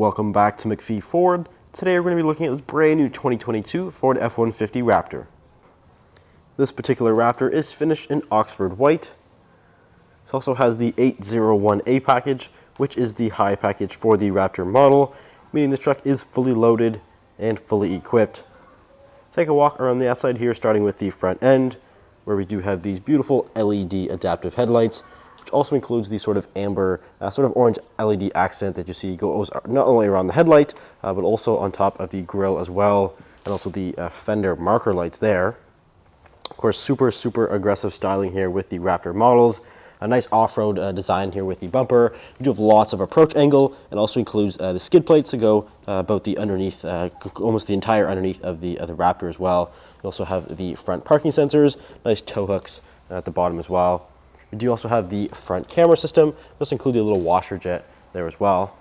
Welcome back to MacPhee Ford. Today we're going to be looking at this brand new 2022 Ford F-150 Raptor. This particular Raptor is finished in Oxford white. It also has the 801A package, which is the high package for the Raptor model, meaning this truck is fully loaded and fully equipped. Take a walk around the outside here, starting with the front end, where we do have these beautiful LED adaptive headlights, which also includes the sort of amber, sort of orange LED accent that you see goes not only around the headlight, but also on top of the grille as well, and also the fender marker lights there. Of course, super aggressive styling here with the Raptor models. A nice off-road design here with the bumper. You do have lots of approach angle, and also includes the skid plates to go about the underneath, almost the entire underneath of the Raptor as well. You also have the front parking sensors, nice tow hooks at the bottom as well. We do also have the front camera system. Just include a little washer jet there as well.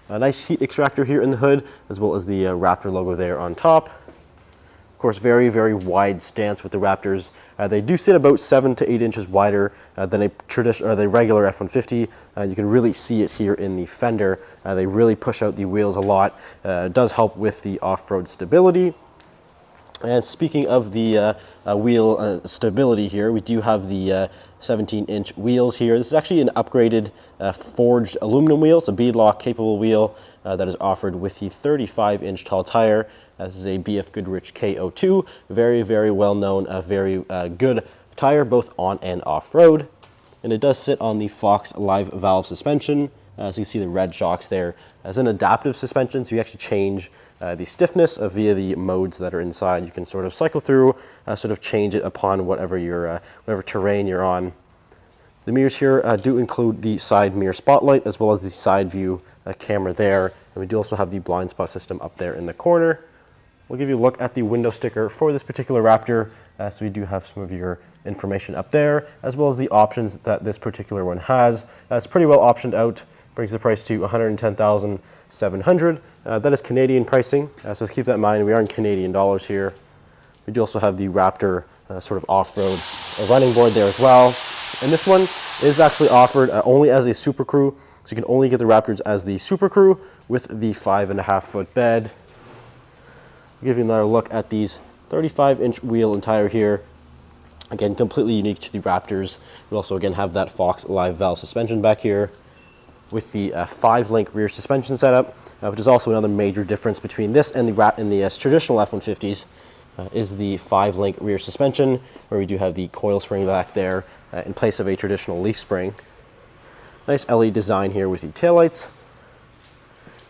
A nice heat extractor here in the hood, as well as the Raptor logo there on top. Of course, very wide stance with the Raptors. They do sit about 7 to 8 inches wider than the regular F-150. You can really see it here in the fender. They really push out the wheels a lot. It does help with the off-road stability. And speaking of the wheel stability here, we do have the 17-inch wheels here. This is actually an upgraded forged aluminum wheel. It's a beadlock capable wheel that is offered with the 35-inch tall tire. This is a BF Goodrich KO2, very well known, very good tire both on and off-road. And it does sit on the Fox live valve suspension. So you can see the red shocks there. As an adaptive suspension, so you actually change the stiffness via the modes that are inside. You can sort of cycle through, sort of change it upon whatever terrain you're on. The mirrors here do include the side mirror spotlight as well as the side view camera there. And we do also have the blind spot system up there in the corner. We'll give you a look at the window sticker for this particular Raptor. So we do have some of your information up there, as well as the options that this particular one has. It's pretty well optioned out. Brings the price to $110,700. That is Canadian pricing, so keep that in mind. We are in Canadian dollars here. We do also have the Raptor sort of off-road running board there as well. And this one is actually offered only as a Super Crew, so you can only get the Raptors as the Super Crew with the 5.5-foot bed. I'll give you another look at these 35-inch wheel and tire here. Again, completely unique to the Raptors. We also again have that Fox live valve suspension back here, with the 5-link rear suspension setup, which is also another major difference between this and the traditional F-150s, is the 5-link rear suspension, where we do have the coil spring back there in place of a traditional leaf spring. Nice LED design here with the taillights.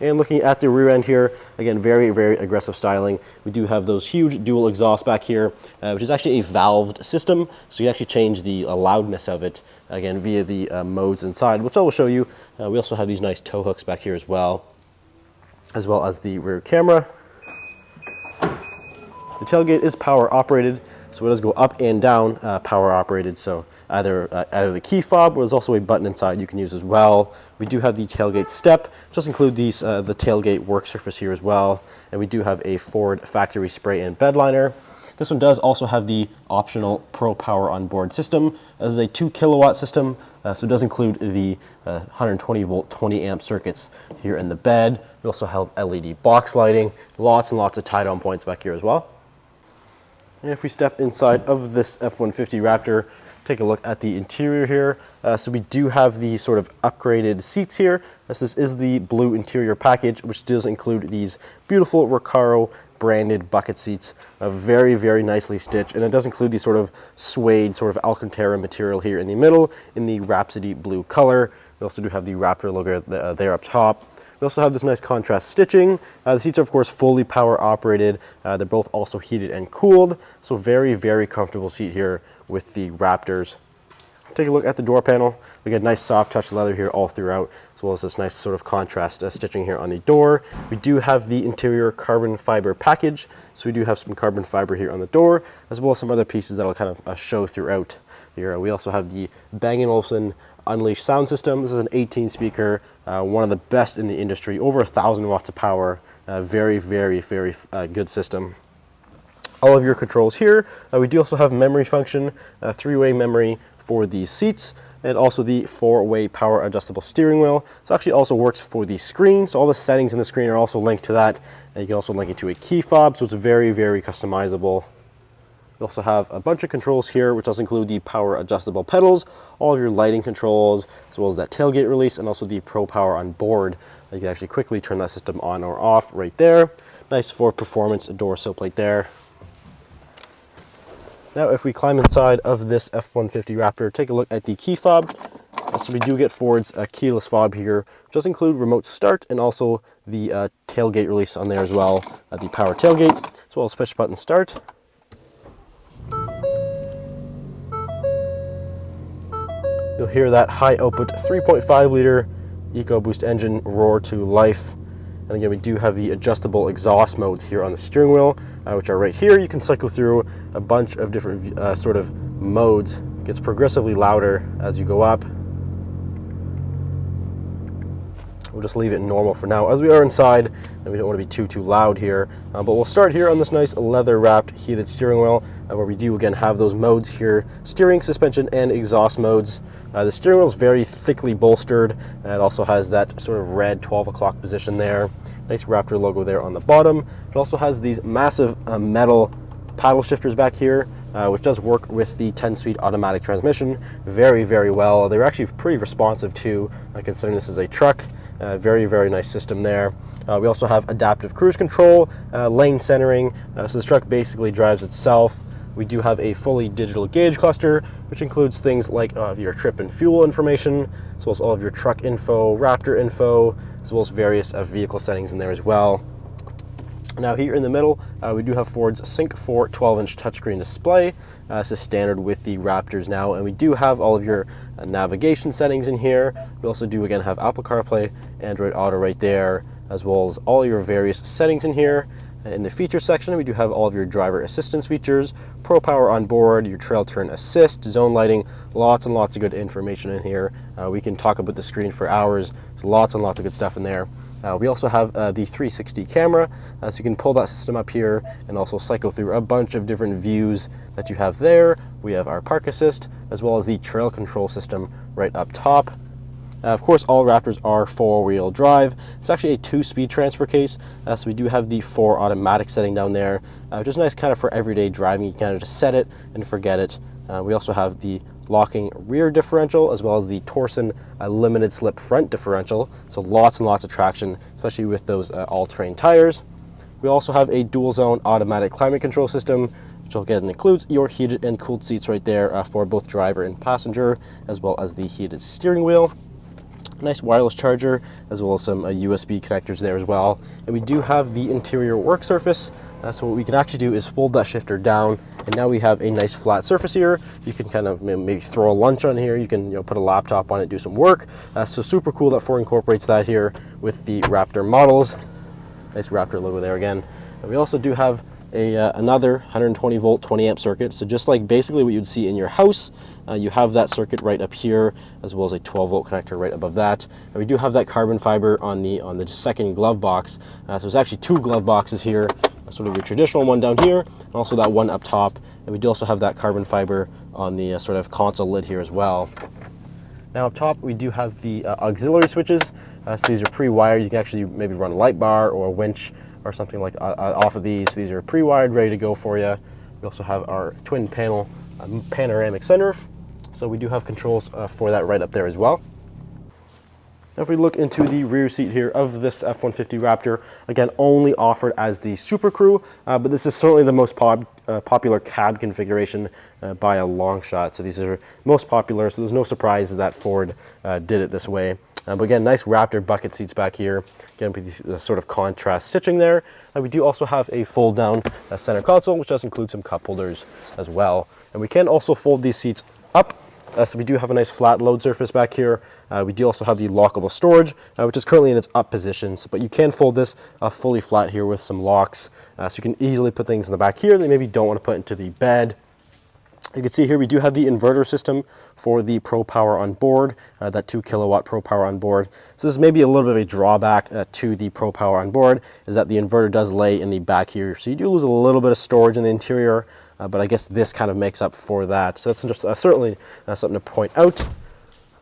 And looking at the rear end here, again, very aggressive styling. We do have those huge dual exhausts back here, which is actually a valved system. So you actually change the loudness of it, again, via the modes inside, which I will show you. We also have these nice tow hooks back here as well as the rear camera. The tailgate is power operated, so it does go up and down power operated. So either the key fob, or there's also a button inside you can use as well. We do have the tailgate step, just include these the tailgate work surface here as well. And we do have a Ford factory spray and bed liner. This one does also have the optional Pro Power Onboard system. This is a 2-kilowatt system, so it does include the 120-volt, 20-amp circuits here in the bed. We also have LED box lighting, lots and lots of tie-down points back here as well. And if we step inside of this F-150 Raptor, take a look at the interior here. So we do have the sort of upgraded seats here. This is the blue interior package, which does include these beautiful Recaro branded bucket seats, very nicely stitched, and it does include the sort of suede, sort of Alcantara material here in the middle in the Rhapsody blue color. We also do have the Raptor logo there up top. We also have this nice contrast stitching. The seats are of course fully power operated. They're both also heated and cooled, so very comfortable seat here with the Raptors. Take a look at the door panel. We get nice soft touch leather here all throughout, as well as this nice sort of contrast stitching here on the door. We do have the interior carbon fiber package, so we do have some carbon fiber here on the door, as well as some other pieces that'll kind of show throughout here. We also have the Bang & Olufsen Unleash sound system. This is an 18-speaker, one of the best in the industry, over 1,000 watts of power. Very good system. All of your controls here. We do also have memory function, 3-way memory for these seats, and also the 4-way power adjustable steering wheel. This actually also works for the screen, so all the settings in the screen are also linked to that, and you can also link it to a key fob, so it's very, very customizable. You also have a bunch of controls here, which does include the power adjustable pedals, all of your lighting controls, as well as that tailgate release, and also the Pro Power on board. You can actually quickly turn that system on or off right there. Nice for performance door sill plate there. Now if we climb inside of this F-150 Raptor, take a look at the key fob. So we do get Ford's keyless fob here, which does include remote start and also the tailgate release on there as well, the power tailgate, as well as push button start. You'll hear that high output 3.5 liter EcoBoost engine roar to life. And again, we do have the adjustable exhaust modes here on the steering wheel, which are right here. You can cycle through a bunch of different sort of modes. It gets progressively louder as you go up. We'll just leave it normal for now, as we are inside, and we don't want to be too loud here. But we'll start here on this nice leather-wrapped heated steering wheel, where we do again have those modes here: steering, suspension, and exhaust modes. The steering wheel is very thickly bolstered, and it also has that sort of red 12 o'clock position there. Nice Raptor logo there on the bottom. It also has these massive metal paddle shifters back here, which does work with the 10-speed automatic transmission very, very well. They're actually pretty responsive too, considering this is a truck. Very, very nice system there. We also have adaptive cruise control, lane centering, so this truck basically drives itself. We do have a fully digital gauge cluster, which includes things like your trip and fuel information, as well as all of your truck info, Raptor info, as well as various vehicle settings in there as well. Now here in the middle, we do have Ford's Sync 4 12-inch touchscreen display. This is standard with the Raptors now, and we do have all of your navigation settings in here. We also do again have Apple CarPlay, Android Auto right there, as well as all your various settings in here. In the feature section, we do have all of your driver assistance features, Pro Power on board, your trail turn assist, zone lighting, lots and lots of good information in here. We can talk about the screen for hours. There's lots and lots of good stuff in there. We also have the 360 camera, so you can pull that system up here and also cycle through a bunch of different views that you have there. We have our park assist, as well as the trail control system right up top. Of course, all Raptors are 4-wheel drive. It's actually a 2-speed transfer case, so we do have the 4 automatic setting down there, which is nice kind of for everyday driving. You can kind of just set it and forget it. We also have the locking rear differential, as well as the Torsen limited slip front differential, so lots and lots of traction, especially with those all-terrain tires. We also have a dual zone automatic climate control system, which again includes your heated and cooled seats right there for both driver and passenger, as well as the heated steering wheel. Nice wireless charger, as well as some USB connectors there as well. And we do have the interior work surface, so what we can actually do is fold that shifter down, and now we have a nice flat surface here. You can kind of maybe throw a lunch on here. You can put a laptop on it, do some work. So super cool that Ford incorporates that here with the Raptor models. Nice Raptor logo there again. And we also do have another 120 volt 20 amp circuit, so just like basically what you'd see in your house, you have that circuit right up here, as well as a 12 volt connector right above that. And we do have that carbon fiber on the second glove box, so there's actually 2 glove boxes here, sort of your traditional one down here, and also that one up top. And we do also have that carbon fiber on the sort of console lid here as well. Now up top we do have the auxiliary switches, so these are pre-wired. You can actually maybe run a light bar or a winch or something like off of these. These are pre-wired, ready to go for you. We also have our twin panel panoramic sunroof, so we do have controls for that right up there as well. Now if we look into the rear seat here of this F-150 Raptor, again only offered as the Super Crew, but this is certainly the most popular cab configuration by a long shot. So these are most popular, so there's no surprise that Ford did it this way. But again, nice Raptor bucket seats back here. Again, with the sort of contrast stitching there. And we do also have a fold down center console, which does include some cup holders as well. And we can also fold these seats up. So we do have a nice flat load surface back here. We do also have the lockable storage, which is currently in its up position. But you can fold this fully flat here with some locks. So you can easily put things in the back here that maybe don't want to put into the bed. You can see here we do have the inverter system for the Pro Power on board, that 2 kilowatt Pro Power on board. So this may be a little bit of a drawback to the Pro Power on board, is that the inverter does lay in the back here. So you do lose a little bit of storage in the interior, but I guess this kind of makes up for that. So that's just certainly something to point out.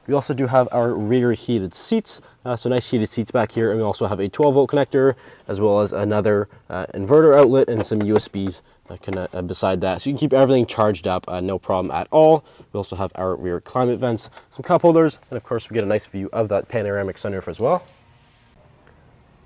We also do have our rear heated seats, so nice heated seats back here, and we also have a 12-volt connector, as well as another inverter outlet and some USBs beside that. So you can keep everything charged up, no problem at all. We also have our rear climate vents, some cup holders, and of course we get a nice view of that panoramic sunroof as well.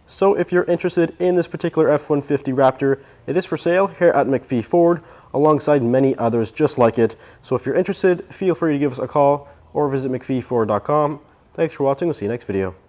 So if you're interested in this particular F-150 Raptor, it is for sale here at MacPhee Ford, alongside many others just like it. So if you're interested, feel free to give us a call or visit MacPheeFord.com. Thanks for watching. We'll see you next video.